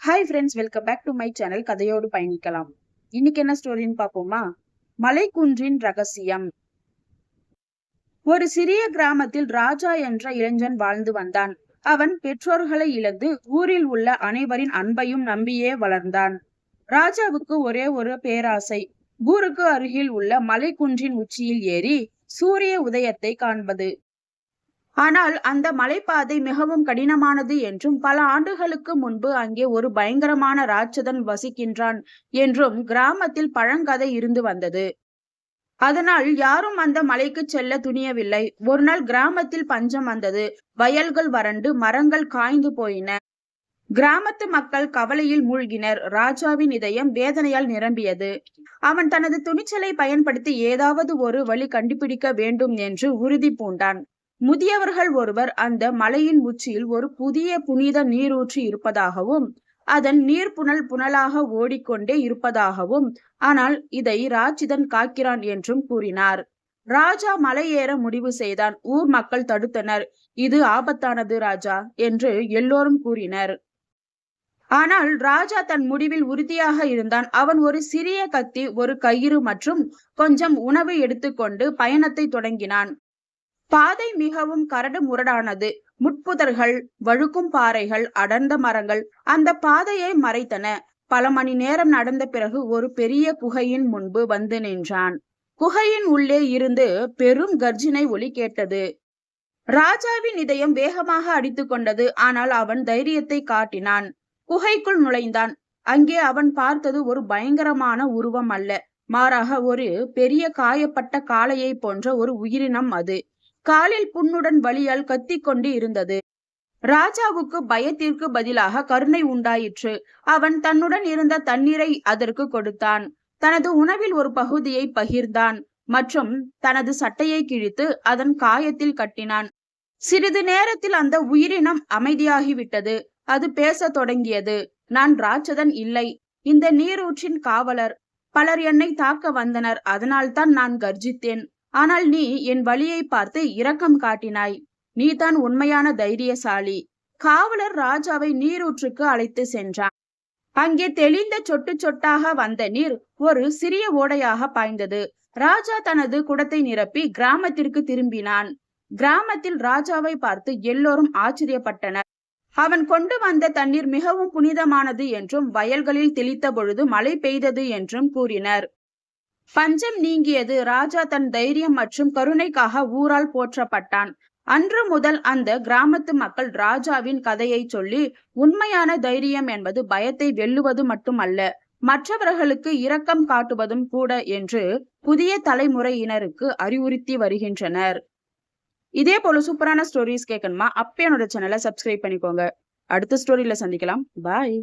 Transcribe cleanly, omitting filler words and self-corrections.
Hi friends, welcome back to my channel. கதையோடு பயணிக்கலாம். இன்னைக்கு என்ன ஸ்டோரின்னு பார்ப்போமா? மலைக்குன்றின் ரகசியம். ஒரு சிறிய கிராமத்தில் ராஜா என்ற இளைஞன் வாழ்ந்து வந்தான். அவன் பெற்றோர்களை இழந்து ஊரில் உள்ள அனைவரின் அன்பையும் நம்பியே வளர்ந்தான். ராஜாவுக்கு ஒரே ஒரு பேராசை, ஊருக்கு அருகில் உள்ள மலைக்குன்றின் உச்சியில் ஏறி சூரிய உதயத்தை காண்பது. ஆனால் அந்த மலைப்பாதை மிகவும் கடினமானது என்றும் பல ஆண்டுகளுக்கு முன்பு அங்கே ஒரு பயங்கரமான ராட்சதன் வசிக்கின்றான் என்றும் கிராமத்தில் பழங்கதை இருந்து வந்தது. அதனால் யாரும் அந்த மலைக்கு செல்ல துணியவில்லை. ஒரு நாள் கிராமத்தில் பஞ்சம் வந்தது. வயல்கள் வறண்டு மரங்கள் காய்ந்து போயின. கிராமத்து மக்கள் கவலையில் மூழ்கினர். ராஜாவின் இதயம் வேதனையால் நிரம்பியது. அவன் தனது துணிச்சலை பயன்படுத்தி ஏதாவது ஒரு வழி கண்டுபிடிக்க வேண்டும் என்று உறுதி பூண்டான். முதியவர்கள் ஒருவர் அந்த மலையின் உச்சியில் ஒரு புதிய புனித நீரூற்று இருப்பதாகவும் அதன் நீர் புனலாக ஓடிக்கொண்டே இருப்பதாகவும், ஆனால் இதை ராட்சதன் காக்கிறான் என்றும் கூறினார். ராஜா மலையேற முடிவு செய்தான். ஊர் மக்கள் தடுத்தனர். இது ஆபத்தானது ராஜா என்று எல்லோரும் கூறினர். ஆனால் ராஜா தன் முடிவில் உறுதியாக இருந்தான். அவன் ஒரு சிறிய கத்தி, ஒரு கயிறு மற்றும் கொஞ்சம் உணவு எடுத்துக்கொண்டு பயணத்தை தொடங்கினான். பாதை மிகவும் கரடு முரடானது. முட்புதர்கள், வழுக்கும் பாறைகள், அடர்ந்த மரங்கள் அந்த பாதையை மறைத்தன. பல மணி நேரம் நடந்த பிறகு ஒரு பெரிய குகையின் முன்பு வந்து நின்றான். குகையின் உள்ளே இருந்து பெரும் கர்ஜனை ஒலி கேட்டது. ராஜாவின் இதயம் வேகமாக அடித்து கொண்டது. ஆனால் அவன் தைரியத்தை காட்டினான். குகைக்குள் நுழைந்தான். அங்கே அவன் பார்த்தது ஒரு பயங்கரமான உருவம் அல்ல, மாறாக ஒரு பெரிய காயப்பட்ட காளையை போன்ற ஒரு உயிரினம். அது காலில் புண்ணுடன் வலியால் கத்திக்கொண்டு இருந்தது. ராஜாவுக்கு பயத்திற்கு பதிலாக கருணை உண்டாயிற்று. அவன் தன்னுடன் இருந்த தண்ணீரை அதற்கு கொடுத்தான். தனது உணவில் ஒரு பகுதியை பகிர்ந்தான் மற்றும் தனது சட்டையை கிழித்து அதன் காயத்தில் கட்டினான். சிறிது நேரத்தில் அந்த உயிரினம் அமைதியாகிவிட்டது. அது பேசத் தொடங்கியது. நான் ராட்சதன் இல்லை, இந்த நீரூற்றின் காவலர். பலர் என்னை தாக்க வந்தனர், அதனால்தான் நான் கர்ஜித்தேன். ஆனால் நீ என் வலியை பார்த்து இரக்கம் காட்டினாய். நீதான் உண்மையான தைரியசாலி. காவலர் ராஜாவை நீரூற்றுக்கு அழைத்து சென்றான். அங்கே தெளிந்த சொட்டு சொட்டாக வந்த நீர் ஒரு சிறிய ஓடையாக பாய்ந்தது. ராஜா தனது குடத்தை நிரப்பி கிராமத்திற்கு திரும்பினான். கிராமத்தில் ராஜாவை பார்த்து எல்லோரும் ஆச்சரியப்பட்டனர். அவன் கொண்டு வந்த தண்ணீர் மிகவும் புனிதமானது என்றும் வயல்களில் தெளித்த பொழுது மழை பெய்தது என்றும் கூறினர். பஞ்சம் நீங்கியது. ராஜா தன் தைரியம் மற்றும் கருணைக்காக ஊரால் போற்றப்பட்டான். அன்று முதல் அந்த கிராமத்து மக்கள் ராஜாவின் கதையை சொல்லி, உண்மையான தைரியம் என்பது பயத்தை வெல்லுவது மட்டுமல்ல, மற்றவர்களுக்கு இரக்கம் காட்டுவதும் கூட என்று புதிய தலைமுறையினருக்கு அறிவுறுத்தி வருகின்றனர். இதே போல சூப்பரான ஸ்டோரிஸ் கேட்கணுமா? அப்ப என்னோட சேனலை சப்ஸ்கிரைப் பண்ணிக்கோங்க. அடுத்த ஸ்டோரியில சந்திக்கலாம். பாய்.